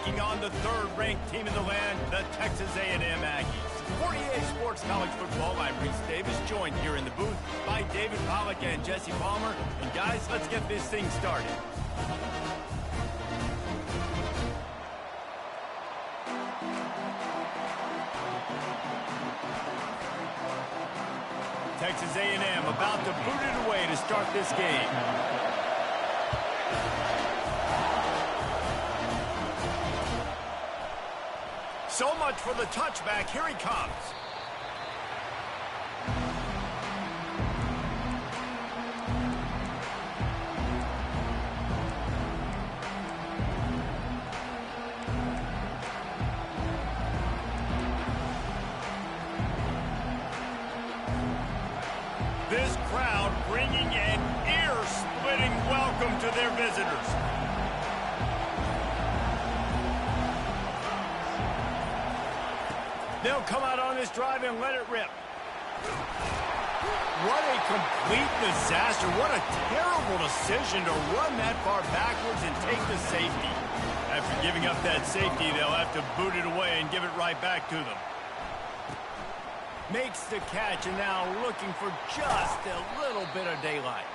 taking on the third-ranked team in the land, the Texas A&M Aggies. 48 Sports College Football, I'm Reese Davis, joined here in the booth by David Pollack and Jesse Palmer. And guys, let's get this thing started. Texas A&M about to boot it away to start this game. So much for the touchback. Here he comes. This crowd bringing an ear-splitting welcome to their visitors. They'll come out on this drive and let it rip. What a complete disaster. What a terrible decision to run that far backwards and take the safety. After giving up that safety, they'll have to boot it away and give it right back to them. Makes the catch, and now looking for just a little bit of daylight.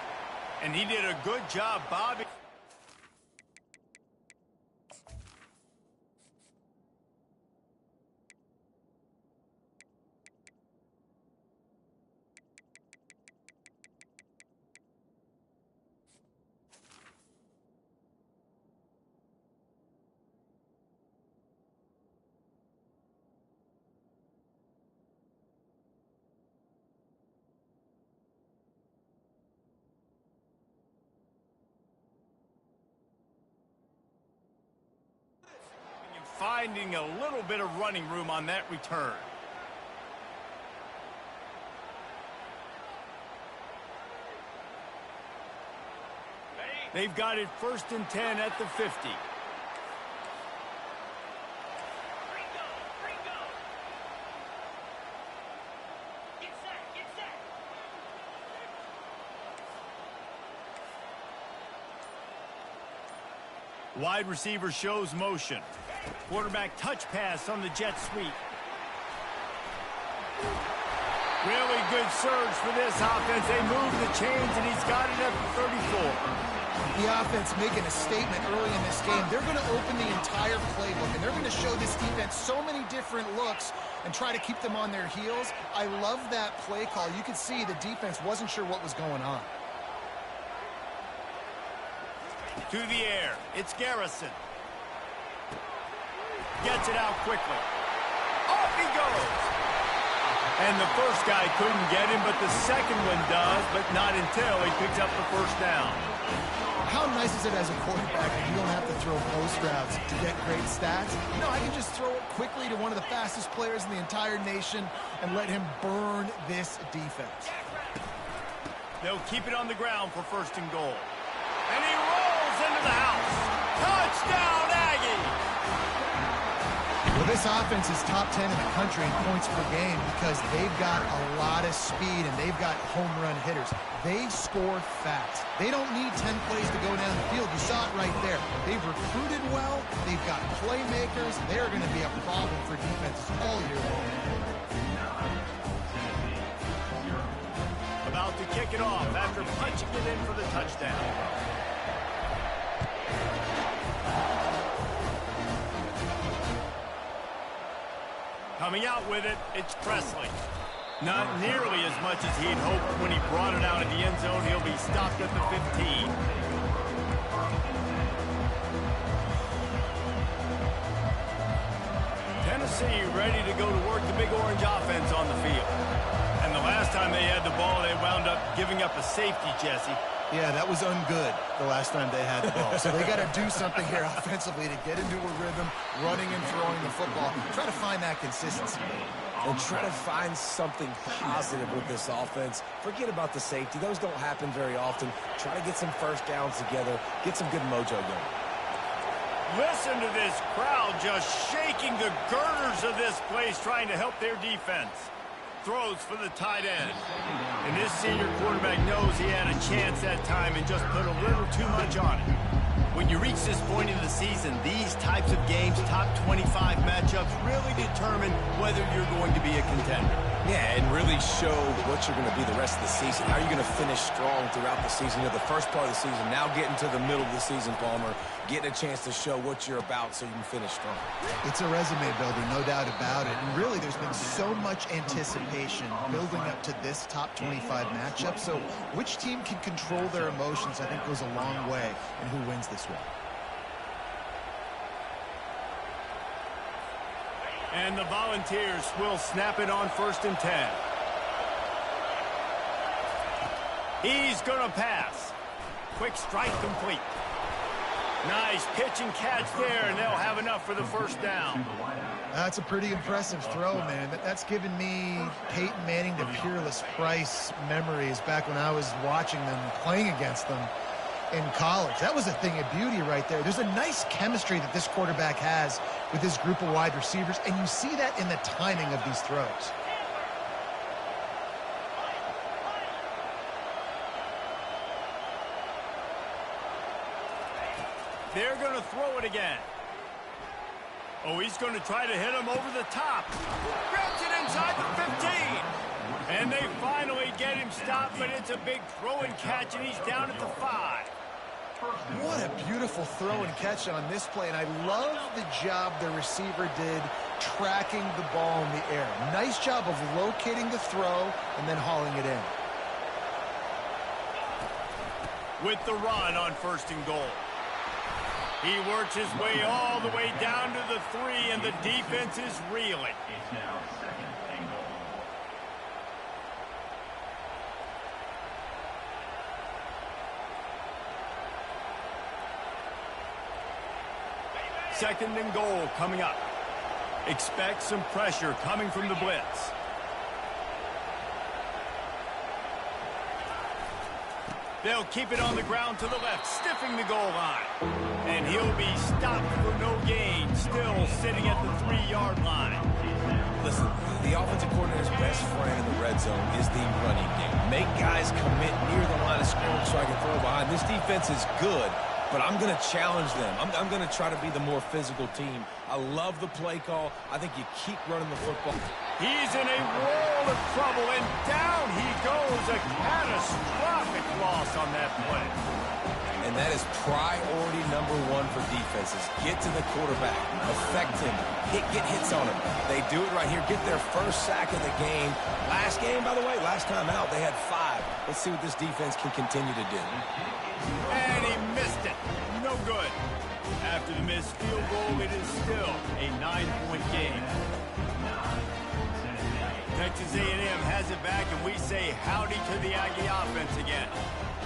And he did a good job, Bobby. Finding a little bit of running room on that return. They've got it 1st and 10 at the 50. Wide receiver shows motion. Quarterback touch pass on the jet sweep. Really good surge for this offense. They move the chains, and he's got it at the 34. The offense making a statement early in this game. They're going to open the entire playbook, and they're going to show this defense so many different looks and try to keep them on their heels. I love that play call. You could see the defense wasn't sure what was going on. To the air, it's Garrison. Gets it out quickly. Off he goes. And the first guy couldn't get him, but the second one does, but not until he picks up the first down. How nice is it as a quarterback that you don't have to throw post routes to get great stats? No, I can just throw it quickly to one of the fastest players in the entire nation and let him burn this defense. They'll keep it on the ground for 1st and goal. And he rolls into the house. Touchdown, Aggie! Well, this offense is top 10 in the country in points per game because they've got a lot of speed and they've got home run hitters. They score fast. They don't need 10 plays to go down the field. You saw it right there. They've recruited well. They've got playmakers. They're going to be a problem for defenses all year long. About to kick it off after punching it in for the touchdown. Coming out with it, it's Presley. Not nearly as much as he'd hoped when he brought it out of the end zone. He'll be stopped at the 15. Tennessee ready to go to work the Big Orange offense on the field. And the last time they had the ball, they wound up giving up a safety, Jesse. Yeah, that was ungood the last time they had the ball. So they got to do something here offensively to get into a rhythm, running and throwing the football. Try to find that consistency. And try to find something positive with this offense. Forget about the safety. Those don't happen very often. Try to get some first downs together. Get some good mojo going. Listen to this crowd just shaking the girders of this place, trying to help their defense. Throws for the tight end. And this senior quarterback knows he had a chance that time and just put a little too much on it. When you you reach this point in the season, these types of games, top 25 matchups, really determine whether you're going to be a contender. Yeah, and really show what you're going to be the rest of the season. How are you going to finish strong throughout the season? You know, the first part of the season, now getting to the middle of the season, Palmer, getting a chance to show what you're about so you can finish strong. It's a resume builder, no doubt about it. And really, there's been so much anticipation building up to this top 25 matchup. So which team can control their emotions, I think, goes a long way in who wins this one. And the Volunteers will snap it on 1st and 10. He's going to pass. Quick strike complete. Nice pitch and catch there, and they'll have enough for the 1st down. That's a pretty impressive throw, man. That's given me Peyton Manning to Peerless Price memories back when I was watching them, playing against them in college. That was a thing of beauty right there. There's a nice chemistry that this quarterback has with his group of wide receivers, and you see that in the timing of these throws. They're going to throw it again. Oh, he's going to try to hit him over the top. Grabs it inside the 15. And they finally get him stopped, but it's a big throw and catch, and he's down at the 5. What a beautiful throw and catch on this play, and I love the job the receiver did tracking the ball in the air. Nice job of locating the throw and then hauling it in. With the run on 1st and goal. He works his way all the way down to the 3, and the defense is reeling. Second and goal coming up. Expect some pressure coming from the blitz. They'll keep it on the ground to the left, stiffing the goal line. And he'll be stopped for no gain, still sitting at the 3-yard line. Listen, the offensive coordinator's best friend in the red zone is the running game. Make guys commit near the line of scrimmage so I can throw behind. This defense is good, but I'm going to challenge them. I'm going to try to be the more physical team. I love the play call. I think you keep running the football. He's in a world of trouble, and down he goes. A catastrophic loss on that play. And that is priority number 1 for defenses. Get to the quarterback. Affect him. Get hits on him. They do it right here. Get their first sack of the game. Last game, by the way, last time out, they had 5. Let's see what this defense can continue to do. And he missed it. No good. After the missed field goal, it is still a 9-point game. Texas A&M has it back, and we say howdy to the Aggie offense again.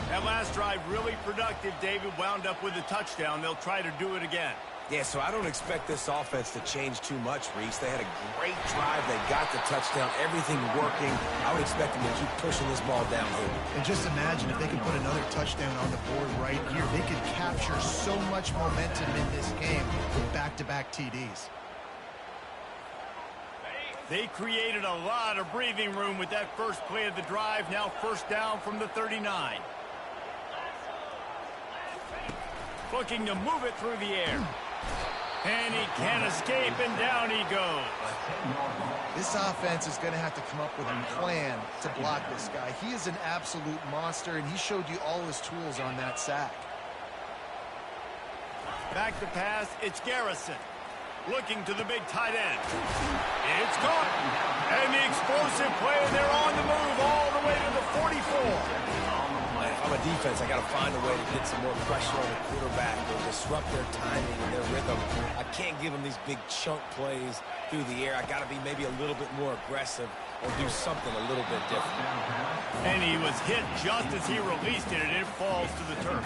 That last drive really productive. David wound up with a touchdown. They'll try to do it again. Yeah, so I don't expect this offense to change too much, Reese. They had a great drive. They got the touchdown. Everything working. I would expect them to keep pushing this ball downhill. And just imagine if they could put another touchdown on the board right here. They could capture so much momentum in this game with back-to-back TDs. They created a lot of breathing room with that first play of the drive. Now 1st down from the 39. Looking to move it through the air. And he can't escape, and down he goes. This offense is going to have to come up with a plan to block this guy. He is an absolute monster, and he showed you all his tools on that sack. Back to pass, it's Garrison. Looking to the big tight end. It's caught. And the explosive play, they're on the move all the way to the 44. If I'm a defense, I got to find a way to get some more pressure on the quarterback or disrupt their timing and their rhythm. I can't give them these big chunk plays through the air. I got to be maybe a little bit more aggressive or do something a little bit different. And he was hit just as he released it, and it falls to the turf.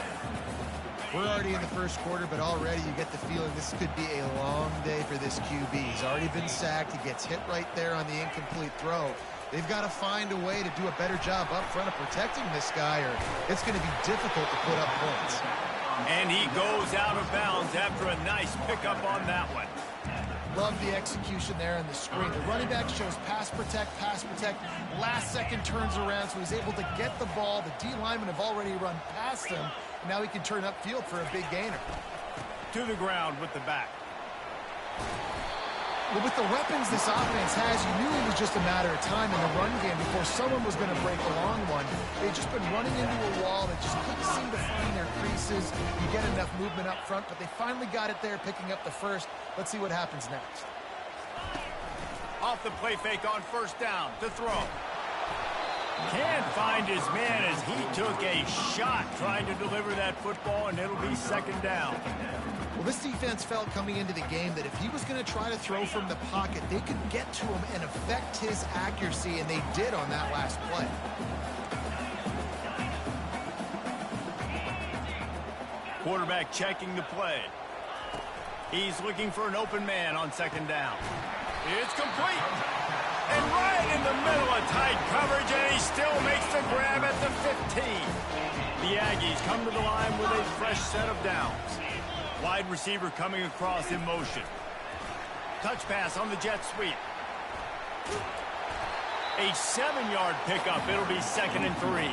We're already in the first quarter, but already you get the feeling this could be a long day for this QB. He's already been sacked. He gets hit right there on the incomplete throw. They've got to find a way to do a better job up front of protecting this guy, or it's going to be difficult to put up points. And he goes out of bounds after a nice pickup on that one. Love the execution there on the screen. The running back shows pass protect, last second turns around, so he's able to get the ball. The D linemen have already run past him, and now he can turn upfield for a big gainer. To the ground with the back. Well, with the weapons this offense has, you knew it was just a matter of time in the run game before someone was going to break a long one. They've just been running into a wall that just couldn't seem to find their creases and get enough movement up front, but they finally got it there, picking up the first. Let's see what happens next. Off the play fake on first down to throw. Can't find his man as he took a shot trying to deliver that football, and it'll be second down. Well, this defense felt coming into the game that if he was going to try to throw from the pocket, they could get to him and affect his accuracy, and they did on that last play. Quarterback checking the play. He's looking for an open man on second down. It's complete. And right in the middle of tight coverage, and he still makes the grab at the 15. The Aggies come to the line with a fresh set of downs. Wide receiver coming across in motion. Touch pass on the jet sweep. A 7-yard pickup. It'll be 2nd and 3.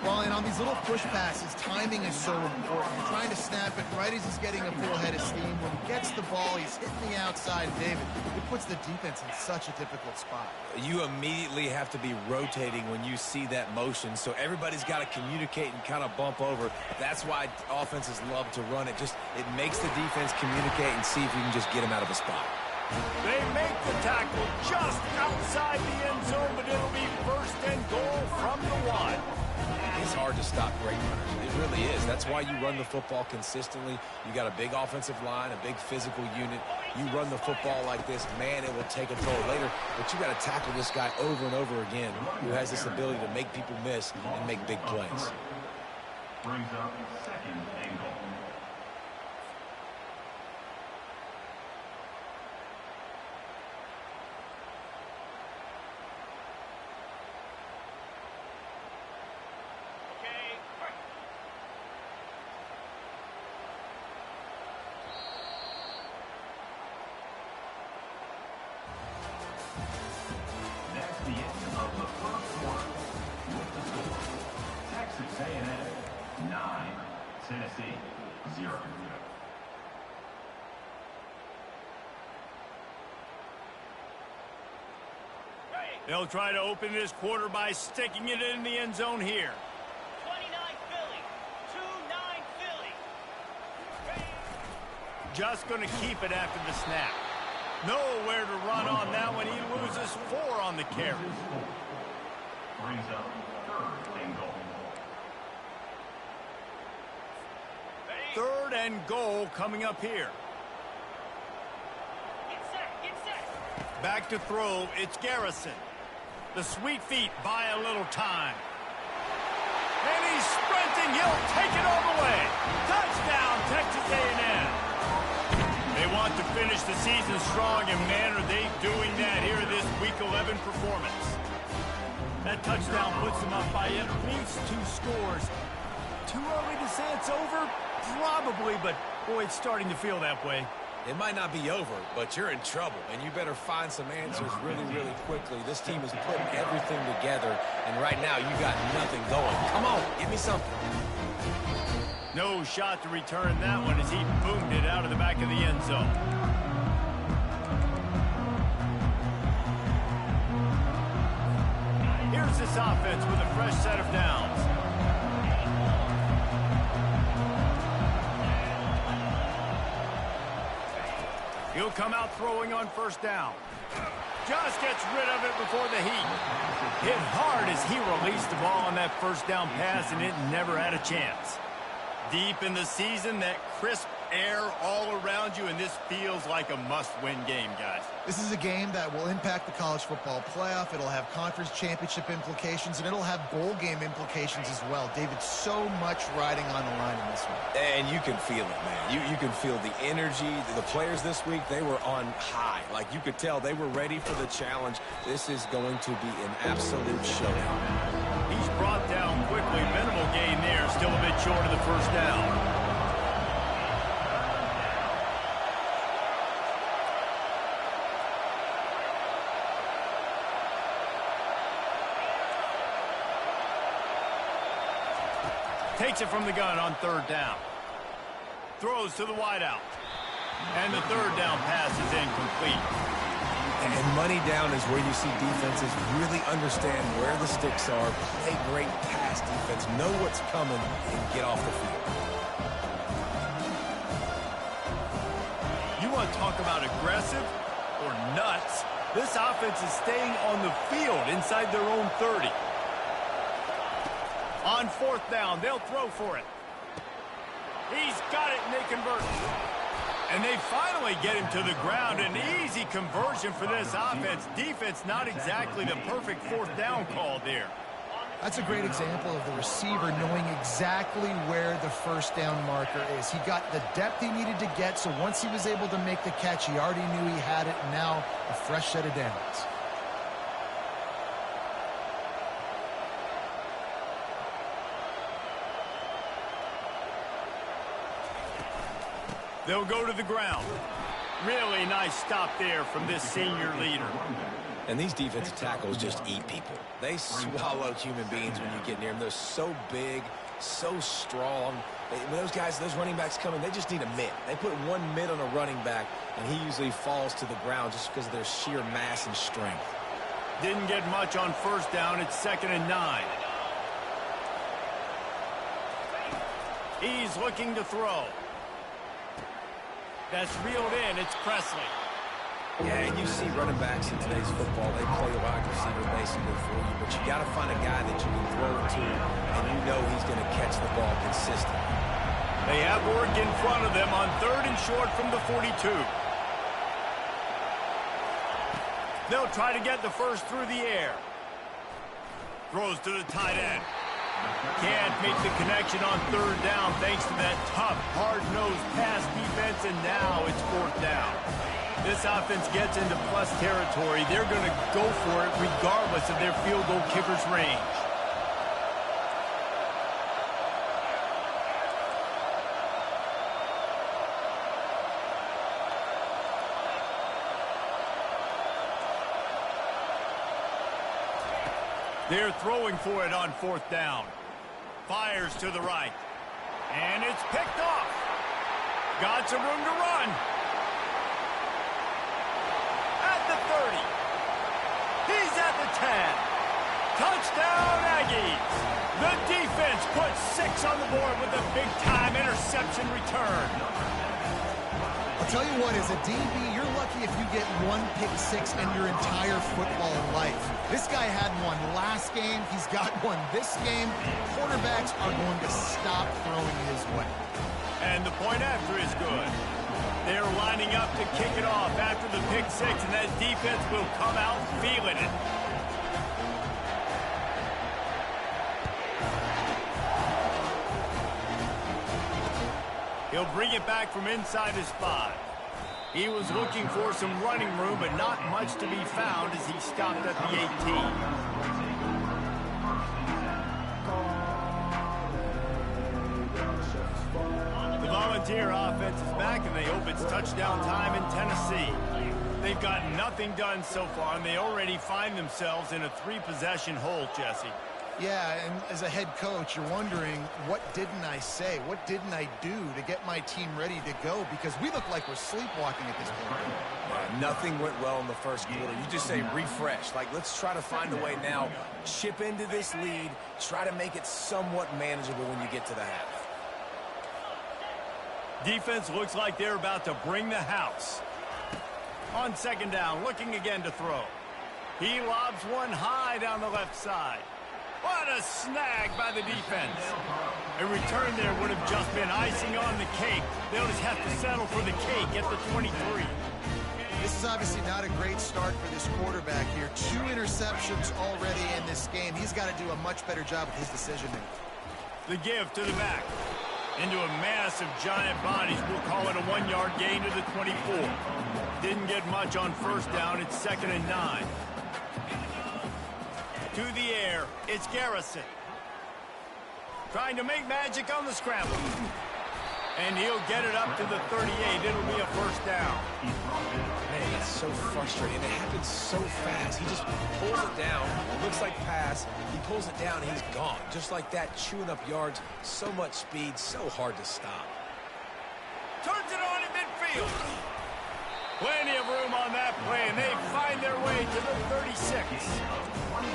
Well, and on these little push passes, timing is so important. You're trying to snap it right as he's getting a full head of steam. When he gets the ball, he's hitting the outside. David, it puts the defense in such a difficult spot. You immediately have to be rotating when you see that motion, so everybody's got to communicate and kind of bump over. That's why offenses love to run it. It makes the defense communicate and see if you can just get him out of a spot. They make the tackle just outside the end zone, but it'll be 1st and goal from the 1. It's hard to stop great runners. It really is. That's why you run the football consistently. You got a big offensive line, a big physical unit. You run the football like this, man, it will take a toll later. But you got to tackle this guy over and over again who has this ability to make people miss and make big plays. Brings up 2nd and goal. The end of the first quarter with the score: Texas A&M 9, Tennessee 0. They'll try to open this quarter by sticking it in the end zone here. 29 Philly, 2-9 Philly. Just going to keep it after the snap. Nowhere to run on that one. He loses 4 on the carry. Brings up 3rd and goal. 3rd and goal coming up here. Get set. Back to throw. It's Garrison. The sweet feet buy a little time. And he's sprinting. He'll take it all the way. Touchdown, Texas A&M. They want to finish the season strong, and man, are they doing that here in this Week 11 performance. That touchdown puts them up by at least 2 scores. Too early to say it's over? Probably, but boy, it's starting to feel that way. It might not be over, but you're in trouble, and you better find some answers really, really quickly. This team is putting everything together, and right now you got nothing going. Come on, give me something. No shot to return that one as he boomed it out of the back of the end zone. Here's this offense with a fresh set of downs. He'll come out throwing on first down. Just gets rid of it before the heat. Hit hard as he released the ball on that first down pass, and it never had a chance. Deep in the season, that crisp air all around you, and this feels like a must-win game, guys. This is a game that will impact the college football playoff. It'll have conference championship implications, and it'll have bowl game implications as well. David, so much riding on the line in this one. And you can feel it, man. You can feel the energy. The players this week, they were on high. Like, you could tell they were ready for the challenge. This is going to be an absolute showdown. He's brought down quickly. Minimal gain there. Still a bit short of the first down. Takes it from the gun on third down. Throws to the wideout. And the third down pass is incomplete. And money down is where you see defenses really understand where the sticks are, play great pass defense, know what's coming, and get off the field. You want to talk about aggressive or nuts? This offense is staying on the field inside their own 30. On fourth down, they'll throw for it. He's got it, and they convert. And they finally get him to the ground. An easy conversion for this offense. Defense, not exactly the perfect fourth down call there. That's a great example of the receiver knowing exactly where the first down marker is. He got the depth he needed to get, so once he was able to make the catch, he already knew he had it, and now a fresh set of downs. They'll go to the ground. Really nice stop there from this senior leader. And these defensive tackles just eat people. They swallow human beings when you get near them. They're so big, so strong. When those guys, those running backs come in, they just need a mitt. They put one mitt on a running back, and he usually falls to the ground just because of their sheer mass and strength. Didn't get much on first down. It's 2nd and 9. He's looking to throw. That's reeled in. It's Presley. Yeah, and you see running backs in today's football, they play wide receiver basically for you, but you got to find a guy that you can throw it to, and you know he's going to catch the ball consistently. They have Oregon in front of them on 3rd and short from the 42. They'll try to get the first through the air. Throws to the tight end. Can't make the connection on 3rd down thanks to that tough, hard-nosed pass defense, and now it's 4th down. This offense gets into plus territory. They're going to go for it regardless of their field goal kicker's range. They're throwing for it on 4th down. Fires to the right. And it's picked off. Got some room to run. At the 30. He's at the 10. Touchdown, Aggies. The defense puts 6 on the board with a big-time interception return. I'll tell you what, as a DB, you're lucky if you get one pick six in your entire football life. This guy had one last game. He's got one this game. Quarterbacks are going to stop throwing his way. And the point after is good. They're lining up to kick it off after the pick six, and that defense will come out feeling it. He'll bring it back from inside his 5. He was looking for some running room, but not much to be found as he stopped at the 18. The Volunteer offense is back, and they hope it's touchdown time in Tennessee. They've gotten nothing done so far, and they already find themselves in a 3-possession hole, Jesse. Yeah, and as a head coach, you're wondering, what didn't I say? What didn't I do to get my team ready to go? Because we look like we're sleepwalking at this point. Nothing went well in the first quarter. You just say refresh. Like, let's try to find a way now. Chip into this lead. Try to make it somewhat manageable when you get to the half. Defense looks like they're about to bring the house. On 2nd down, looking again to throw. He lobs one high down the left side. What a snag by the defense. A return there would have just been icing on the cake. They'll just have to settle for the cake at the 23. This is obviously not a great start for this quarterback here. 2 interceptions already in this game. He's got to do a much better job with his decision-making. The give to the back. Into a massive giant bodies. We'll call it a 1-yard gain to the 24. Didn't get much on first down. It's 2nd and 9. To the air, it's Garrison. Trying to make magic on the scramble. And he'll get it up to the 38. It'll be a first down. Man, that's so frustrating. It happens so fast. He just pulls it down. It looks like pass. He pulls it down, and he's gone. Just like that, chewing up yards. So much speed, so hard to stop. Turns it on in midfield. Plenty of room on that play, and they find their way to the 36.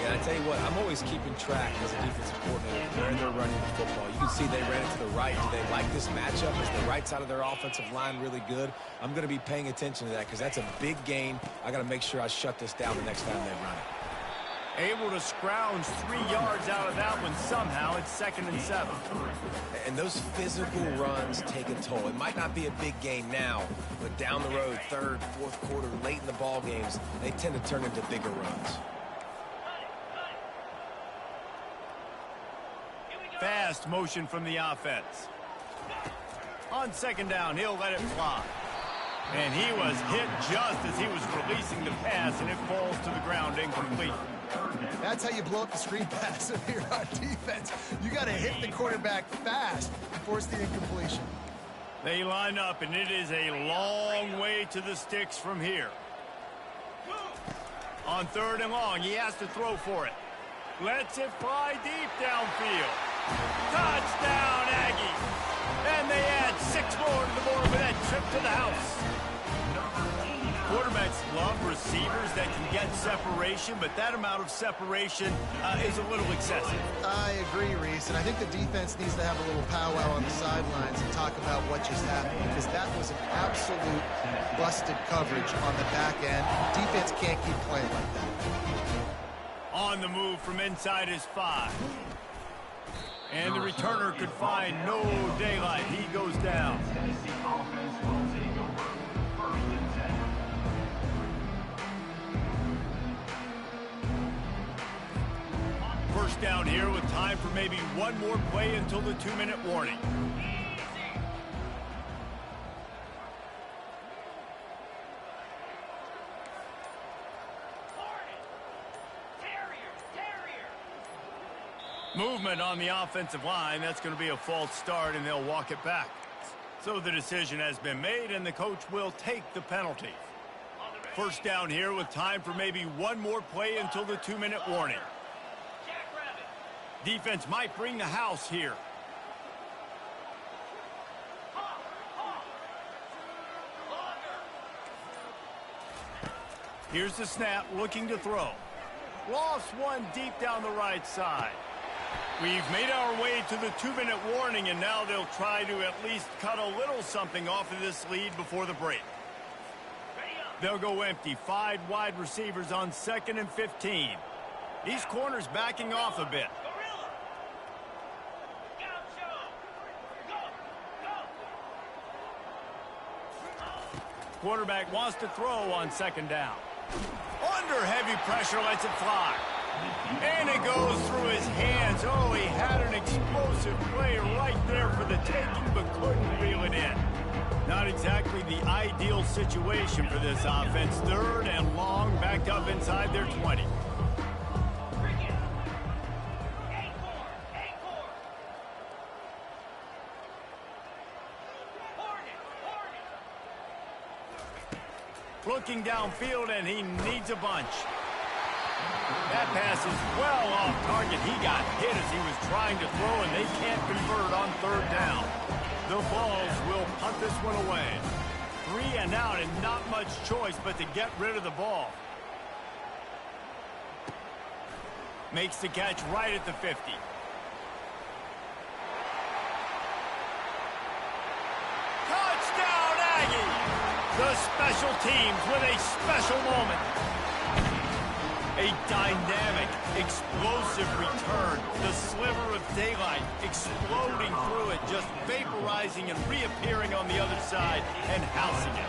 Yeah, I tell you what, I'm always keeping track as a defensive coordinator where they're running the football. You can see they ran it to the right. Do they like this matchup? Is the right side of their offensive line really good? I'm going to be paying attention to that because that's a big gain. I got to make sure I shut this down the next time they run it. Able to scrounge 3 yards out of that one somehow. It's 2nd and 7. And those physical runs take a toll. It might not be a big gain now, but down the road, 3rd, 4th quarter, late in the ball games, they tend to turn into bigger runs. Fast motion from the offense. On 2nd down, he'll let it fly. And he was hit just as he was releasing the pass, and it falls to the ground incomplete. That's how you blow up the screen pass if you're on defense. You got to hit the quarterback fast and force the incompletion. They line up, and it is a long way to the sticks from here. On 3rd and long, he has to throw for it. Lets it fly deep downfield. Touchdown, Aggies! And they add 6 more to the board with that trip to the house. Quarterbacks love receivers that can get separation, but that amount of separation is a little excessive. I agree, Reese, and I think the defense needs to have a little powwow on the sidelines and talk about what just happened, because that was an absolute busted coverage on the back end. Defense can't keep playing like that. On the move from inside his 5. And the returner could find no daylight. He goes down. First down here with time for maybe one more play until the 2-minute warning. Movement on the offensive line. That's going to be a false start, and they'll walk it back. So the decision has been made, and the coach will take the penalty. First down here with time for maybe one more play until the 2-minute warning. Defense might bring the house here. Here's the snap, looking to throw. Lost one deep down the right side. We've made our way to the 2-minute warning, and now they'll try to at least cut a little something off of this lead before the break. They'll go empty. 5 wide receivers on 2nd and 15. These corners backing off a bit. Quarterback wants to throw on 2nd down. Under heavy pressure, lets it fly. And it goes through his hands. Oh, he had an explosive play right there for the taking, but couldn't reel it in. Not exactly the ideal situation for this offense. 3rd and long, backed up inside their 20. Looking downfield, and he needs a bunch. That pass is well off target. He got hit as he was trying to throw, and they can't convert on 3rd down. The Vols will punt this one away. 3 and out, and not much choice but to get rid of the ball. Makes the catch right at the 50. Touchdown, Aggies! The special teams with a special moment. A dynamic, explosive return. The sliver of daylight exploding through it, just vaporizing and reappearing on the other side and housing it.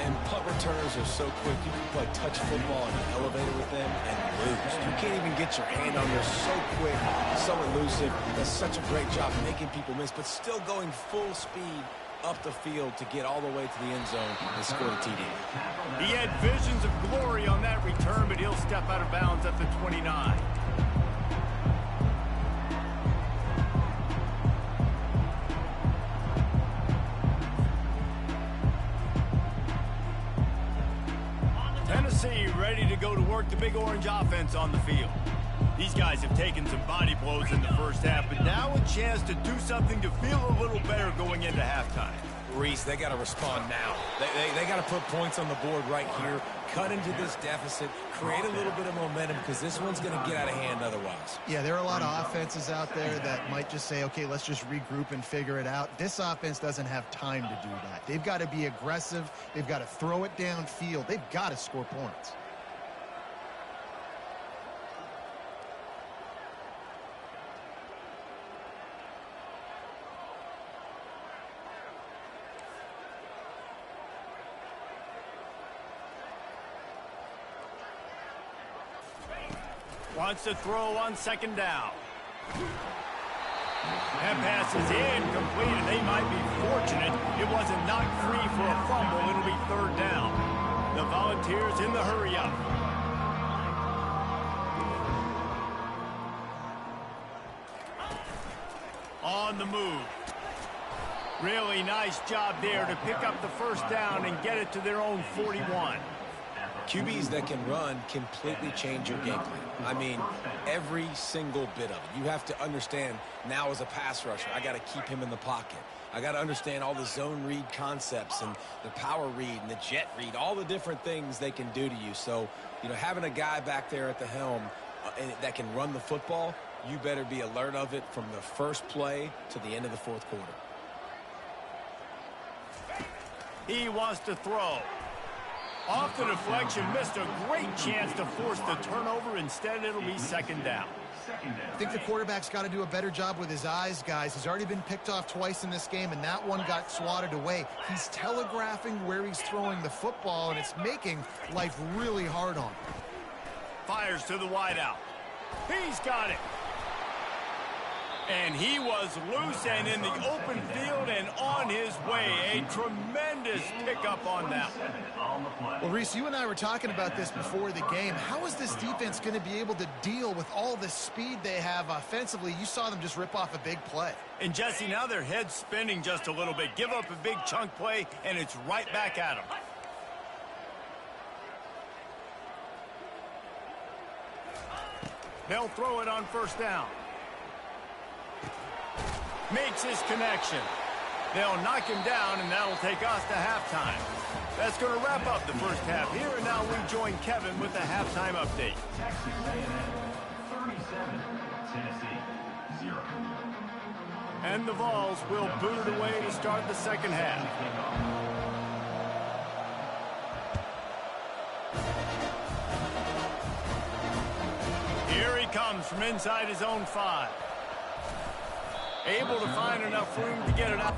And punt returners are so quick. You can play touch football in an elevator with them and lose. You can't even get your hand on them. They're so quick, so elusive. Does such a great job making people miss, but still going full speed up the field to get all the way to the end zone and score a TD. He had visions of glory on that return, but he'll step out of bounds at the 29. Tennessee ready to go to work the Big Orange offense on the field. These guys have taken some body blows in the first half, but now a chance to do something to feel a little better going into halftime. Reese, they got to respond now. They got to put points on the board right here, cut into this deficit, create a little bit of momentum, because this one's going to get out of hand otherwise. Yeah, there are a lot of offenses out there that might just say, okay, let's just regroup and figure it out. This offense doesn't have time to do that. They've got to be aggressive. They've got to throw it downfield. They've got to score points. Wants to throw on second down. That pass is incomplete, and they might be fortunate it wasn't knocked free for a fumble. It'll be third down. The Volunteers in the hurry up. On the move. Really nice job there to pick up the first down and get it to their own 41. QBs that can run completely change your game plan. I mean, every single bit of it. You have to understand now as a pass rusher, I got to keep him in the pocket. I got to understand all the zone read concepts and the power read and the jet read, all the different things they can do to you. So, you know, having a guy back there at the helm that can run the football, you better be alert of it from the first play to the end of the fourth quarter. He wants to throw. Off the deflection, missed a great chance to force the turnover. Instead, it'll be second down. I think the quarterback's got to do a better job with his eyes, guys. He's already been picked off twice in this game, and that one got swatted away. He's telegraphing where he's throwing the football, and it's making life really hard on him. Fires to the wideout. He's got it. And he was loose and in the open field and on his way. A tremendous pickup on that one. Well, Reese, you and I were talking about this before the game. How is this defense going to be able to deal with all the speed they have offensively? You saw them just rip off a big play. And, Jesse, now their head's spinning just a little bit. Give up a big chunk play, and it's right back at them. They'll throw it on first down. Makes his connection. They'll knock him down, and that'll take us to halftime. That's going to wrap up the first half here, and now we join Kevin with the halftime update. Texas A&M 37, Tennessee 0. And the Vols will boot it away to start the second half. Here he comes from inside his own 5. Able to find enough room to get it up.